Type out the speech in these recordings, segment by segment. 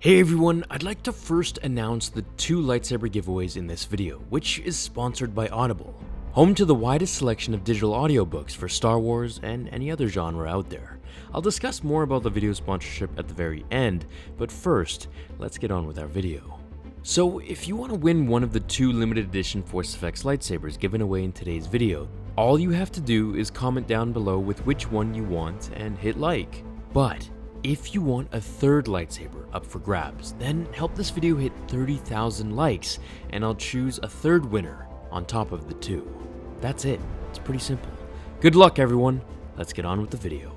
Hey everyone, I'd like to first announce the 2 lightsaber giveaways in this video, which is sponsored by Audible, home to the widest selection of digital audiobooks for Star Wars and any other genre out there. I'll discuss more about the video sponsorship at the very end, but first, let's get on with our video. So, if you want to win one of the 2 limited edition Force Effects lightsabers given away in today's video, all you have to do is comment down below with which one you want and hit like. But if you want a 3rd lightsaber up for grabs, then help this video hit 30,000 likes and I'll choose a 3rd winner on top of the 2. That's it. It's pretty simple. Good luck everyone. Let's get on with the video.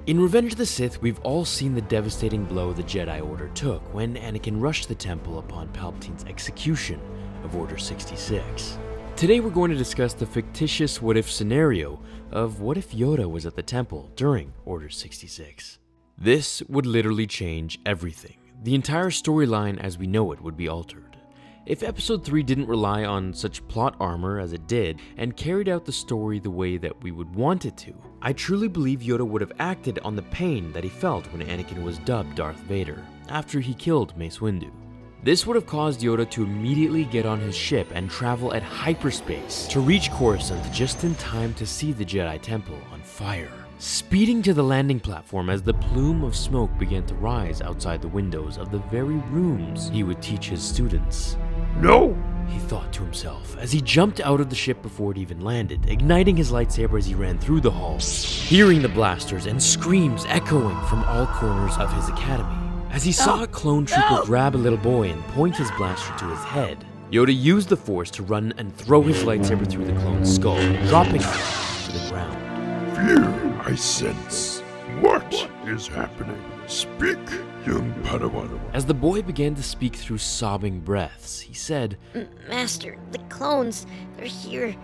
In Revenge of the Sith, we've all seen the devastating blow the Jedi Order took when Anakin rushed the temple upon Palpatine's execution of Order 66. Today we're going to discuss the fictitious what-if scenario of what if Yoda was at the temple during Order 66. This would literally change everything. The entire storyline as we know it would be altered. If Episode 3 didn't rely on such plot armor as it did and carried out the story the way that we would want it to, I truly believe Yoda would have acted on the pain that he felt when Anakin was dubbed Darth Vader after he killed Mace Windu. This would have caused Yoda to immediately get on his ship and travel at hyperspace to reach Coruscant just in time to see the Jedi Temple on fire. Speeding to the landing platform as the plume of smoke began to rise outside the windows of the very rooms he would teach his students. No! He thought to himself as he jumped out of the ship before it even landed, igniting his lightsaber as he ran through the halls, hearing the blasters and screams echoing from all corners of his academy. As he saw a clone trooper grab a little boy and point his blaster to his head, Yoda used the Force to run and throw his lightsaber through the clone's skull, dropping him to the ground. Fear I sense. What is happening? Speak, young Padawan. As the boy began to speak through sobbing breaths, he said, Master, the clones, they're here.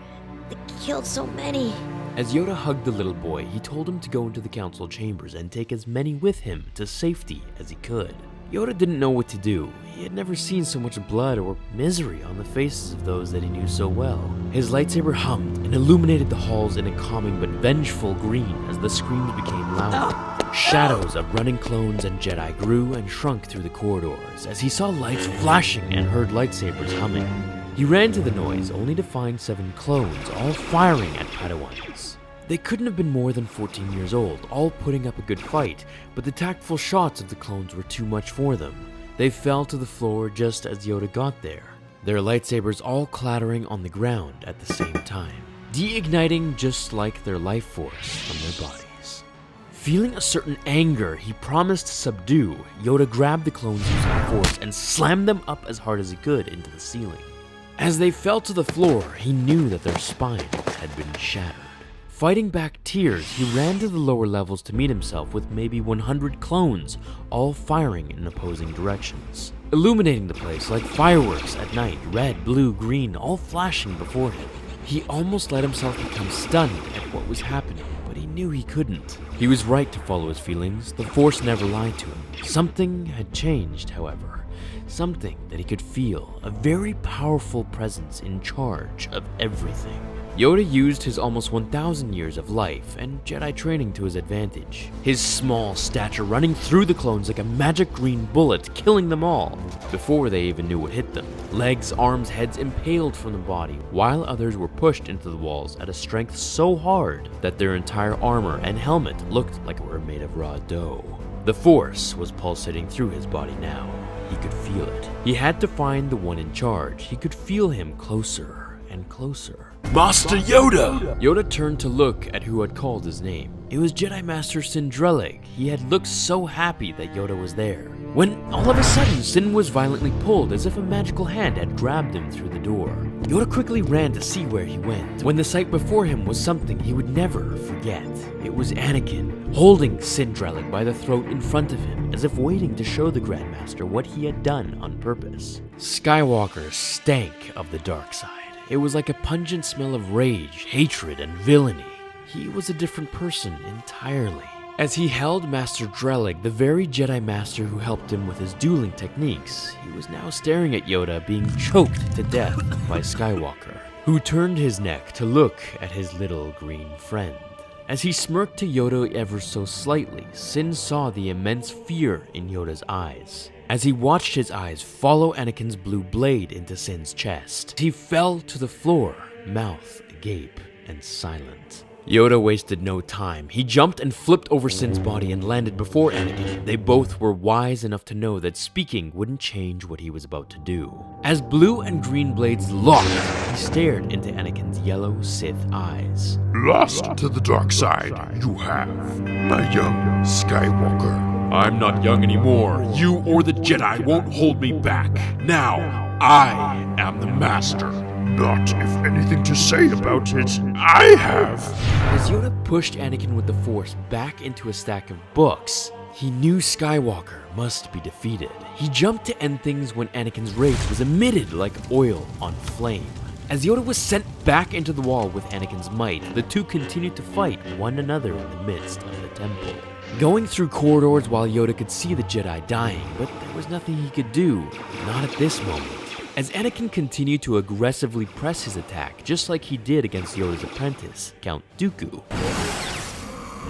They killed so many. As Yoda hugged the little boy, he told him to go into the council chambers and take as many with him to safety as he could. Yoda didn't know what to do. He had never seen so much blood or misery on the faces of those that he knew so well. His lightsaber hummed and illuminated the halls in a calming but vengeful green as the screams became louder. Shadows of running clones and Jedi grew and shrunk through the corridors as he saw lights flashing and heard lightsabers humming. He ran to the noise only to find 7 clones all firing at Padawans. They couldn't have been more than 14 years old, all putting up a good fight, but the tactful shots of the clones were too much for them. They fell to the floor just as Yoda got there, their lightsabers all clattering on the ground at the same time, de-igniting just like their life force from their bodies. Feeling a certain anger he promised to subdue, Yoda grabbed the clones using the Force and slammed them up as hard as he could into the ceiling. As they fell to the floor, he knew that their spines had been shattered. Fighting back tears, he ran to the lower levels to meet himself with maybe 100 clones, all firing in opposing directions, illuminating the place like fireworks at night, red, blue, green, all flashing before him. He almost let himself become stunned at what was happening, but he knew he couldn't. He was right to follow his feelings. The Force never lied to him. Something had changed, however. Something that he could feel, a very powerful presence in charge of everything. Yoda used his almost 1,000 years of life and Jedi training to his advantage, his small stature running through the clones like a magic green bullet, killing them all before they even knew what hit them. Legs, arms, heads impaled from the body, while others were pushed into the walls at a strength so hard that their entire armor and helmet looked like it were made of raw dough. The Force was pulsating through his body now. He could feel it. He had to find the one in charge. He could feel him closer and closer. Master Yoda! Yoda turned to look at who had called his name. It was Jedi Master Sindrelig. He had looked so happy that Yoda was there, when all of a sudden Sin was violently pulled as if a magical hand had grabbed him through the door. Yoda quickly ran to see where he went, when the sight before him was something he would never forget. It was Anakin, holding Sindrelig by the throat in front of him, as if waiting to show the Grandmaster what he had done on purpose. Skywalker stank of the dark side. It was like a pungent smell of rage, hatred, and villainy. He was a different person entirely. As he held Master Drelig, the very Jedi Master who helped him with his dueling techniques, he was now staring at Yoda being choked to death by Skywalker, who turned his neck to look at his little green friend. As he smirked to Yoda ever so slightly, Sin saw the immense fear in Yoda's eyes. as he watched his eyes follow Anakin's blue blade into Sin's chest. He fell to the floor, mouth agape and silent. Yoda wasted no time. He jumped and flipped over Sin's body and landed before Anakin. They both were wise enough to know that speaking wouldn't change what he was about to do. As blue and green blades locked, he stared into Anakin's yellow Sith eyes. Lost to the dark side you have, my young Skywalker. I'm not young anymore. You or the Jedi won't hold me back. Now, I am the master. Not if anything to say about it, I have. As Yoda pushed Anakin with the Force back into a stack of books, he knew Skywalker must be defeated. He jumped to end things when Anakin's rage was emitted like oil on flame. As Yoda was sent back into the wall with Anakin's might, the two continued to fight one another in the midst of the temple. Going through corridors while Yoda could see the Jedi dying, but there was nothing he could do, not at this moment. As Anakin continued to aggressively press his attack, just like he did against Yoda's apprentice, Count Dooku,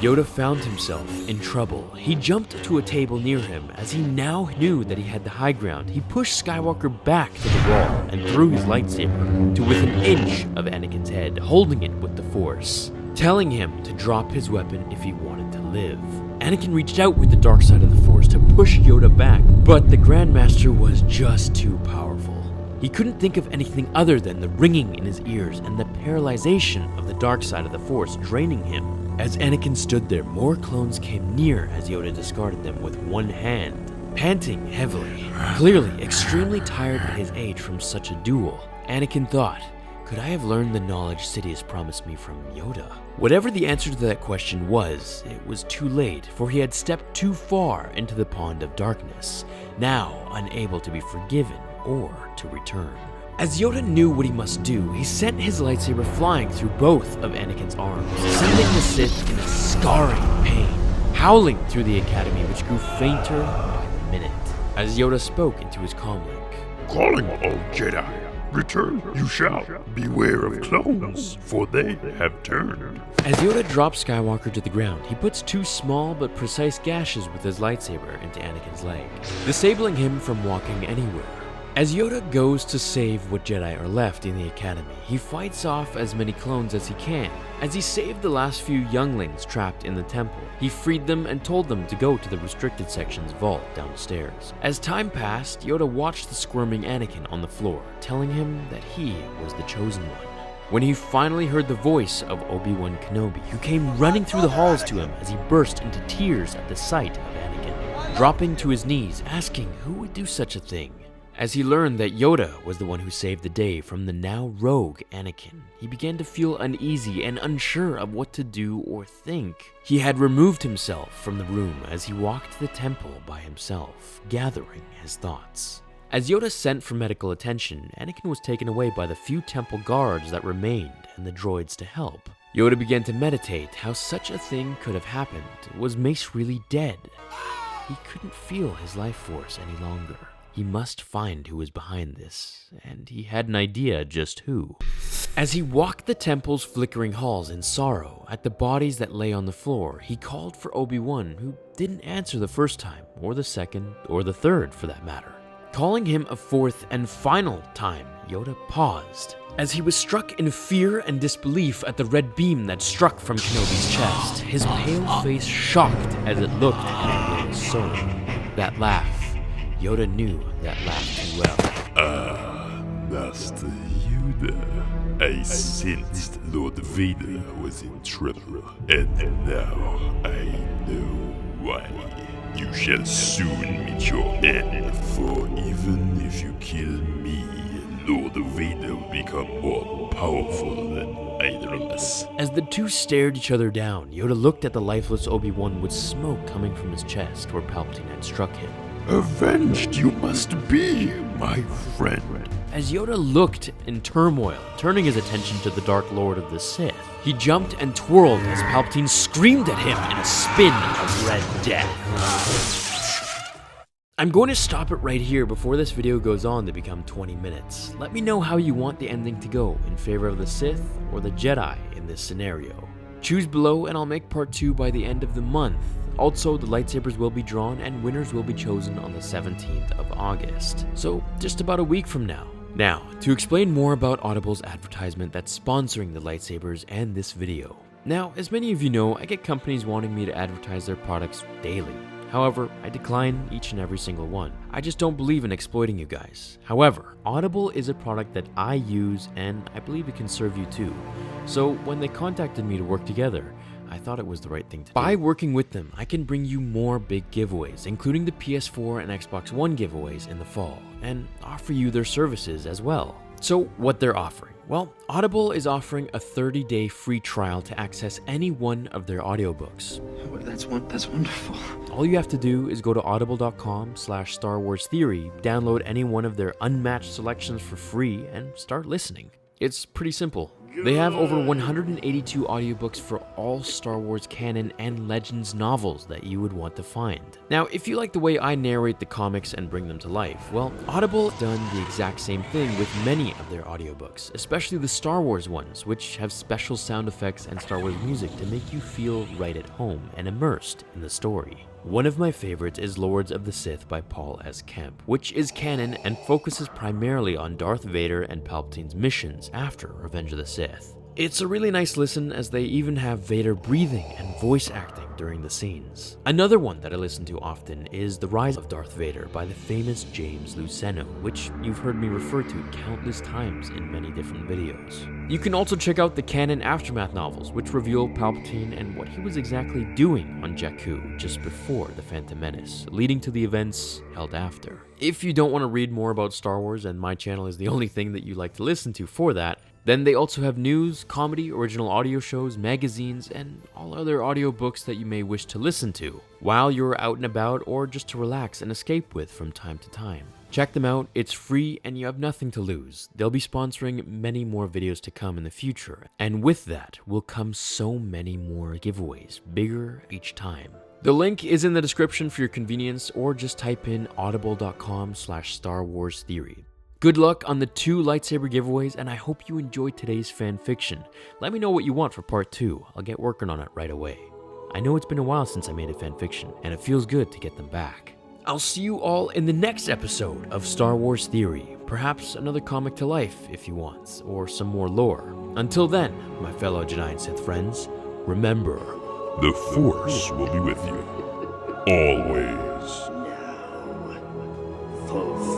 Yoda found himself in trouble. He jumped to a table near him. As he now knew that he had the high ground, he pushed Skywalker back to the wall and threw his lightsaber to within an inch of Anakin's head, holding it with the Force, telling him to drop his weapon if he wanted to live. Anakin reached out with the dark side of the Force to push Yoda back, but the Grandmaster was just too powerful. He couldn't think of anything other than the ringing in his ears and the paralyzation of the dark side of the Force draining him. As Anakin stood there, more clones came near as Yoda discarded them with one hand. Panting heavily, clearly extremely tired at his age from such a duel, Anakin thought, could I have learned the knowledge Sidious promised me from Yoda? Whatever the answer to that question was, it was too late, for he had stepped too far into the pond of darkness, now unable to be forgiven or to return. As Yoda knew what he must do, he sent his lightsaber flying through both of Anakin's arms, sending the Sith in a scarring pain, howling through the academy, which grew fainter by the minute. As Yoda spoke into his comlink, Calling all Jedi, return you shall. Beware of clones, for they have turned. As Yoda dropped Skywalker to the ground, he puts two small but precise gashes with his lightsaber into Anakin's leg, disabling him from walking anywhere. As Yoda goes to save what Jedi are left in the Academy, he fights off as many clones as he can. As he saved the last few younglings trapped in the temple, he freed them and told them to go to the restricted section's vault downstairs. As time passed, Yoda watched the squirming Anakin on the floor, telling him that he was the chosen one. When he finally heard the voice of Obi-Wan Kenobi, who came running through the halls to him as he burst into tears at the sight of Anakin, dropping to his knees, asking who would do such a thing. As he learned that Yoda was the one who saved the day from the now rogue Anakin, he began to feel uneasy and unsure of what to do or think. He had removed himself from the room as he walked to the temple by himself, gathering his thoughts. As Yoda sent for medical attention, Anakin was taken away by the few temple guards that remained and the droids to help. Yoda began to meditate how such a thing could have happened. Was Mace really dead? He couldn't feel his life force any longer. He must find who was behind this, and he had an idea just who. As he walked the temple's flickering halls in sorrow at the bodies that lay on the floor, he called for Obi-Wan, who didn't answer the first time, or the second, or the third for that matter. Calling him a fourth and final time, Yoda paused, as he was struck in fear and disbelief at the red beam that struck from Kenobi's chest, his pale face shocked as it looked at Yoda's soul. That laugh. Yoda knew that laugh too well. Master Yoda, I sensed Lord Vader was in trouble, and now I know why. You shall soon meet your end, for even if you kill me, Lord Vader will become more powerful than either of us. As the two stared each other down, Yoda looked at the lifeless Obi-Wan with smoke coming from his chest where Palpatine had struck him. Avenged you must be, my friend. As Yoda looked in turmoil, turning his attention to the Dark Lord of the Sith, he jumped and twirled as Palpatine screamed at him in a spin of red death. I'm going to stop it right here before this video goes on to become 20 minutes. Let me know how you want the ending to go, in favor of the Sith or the Jedi in this scenario. Choose below and I'll make part 2 by the end of the month. Also, the lightsabers will be drawn and winners will be chosen on the 17th of August. So, just about a week from now. Now, to explain more about Audible's advertisement that's sponsoring the lightsabers and this video. Now, as many of you know, I get companies wanting me to advertise their products daily. However, I decline each and every single one. I just don't believe in exploiting you guys. However, Audible is a product that I use and I believe it can serve you too. So when they contacted me to work together, I thought it was the right thing to do. By working with them, I can bring you more big giveaways, including the PS4 and Xbox One giveaways in the fall, and offer you their services as well. So what they're offering? Well, Audible is offering a 30-day free trial to access any one of their audiobooks. That's wonderful. All you have to do is go to audible.com/Star Wars Theory, download any one of their unmatched selections for free, and start listening. It's pretty simple. They have over 182 audiobooks for all Star Wars canon and Legends novels that you would want to find. Now, if you like the way I narrate the comics and bring them to life, well, Audible has done the exact same thing with many of their audiobooks, especially the Star Wars ones, which have special sound effects and Star Wars music to make you feel right at home and immersed in the story. One of my favorites is Lords of the Sith by Paul S. Kemp, which is canon and focuses primarily on Darth Vader and Palpatine's missions after Revenge of the Sith. It's a really nice listen as they even have Vader breathing and voice acting during the scenes. Another one that I listen to often is The Rise of Darth Vader by the famous James Luceno, which you've heard me refer to countless times in many different videos. You can also check out the canon Aftermath novels, which reveal Palpatine and what he was exactly doing on Jakku just before The Phantom Menace, leading to the events held after. If you don't want to read more about Star Wars and my channel is the only thing that you like to listen to for that, then they also have news, comedy, original audio shows, magazines, and all other audiobooks that you may wish to listen to while you're out and about or just to relax and escape with from time to time. Check them out, it's free and you have nothing to lose. They'll be sponsoring many more videos to come in the future, and with that will come so many more giveaways, bigger each time. The link is in the description for your convenience, or just type in audible.com/Star Wars Theory. Good luck on the 2 lightsaber giveaways, and I hope you enjoyed today's fan fiction. Let me know what you want for part 2. I'll get working on it right away. I know it's been a while since I made a fan fiction, and it feels good to get them back. I'll see you all in the next episode of Star Wars Theory. Perhaps another comic to life if you want, or some more lore. Until then, my fellow Jedi and Sith friends, remember, The Force will be with you. Always. Fulfill.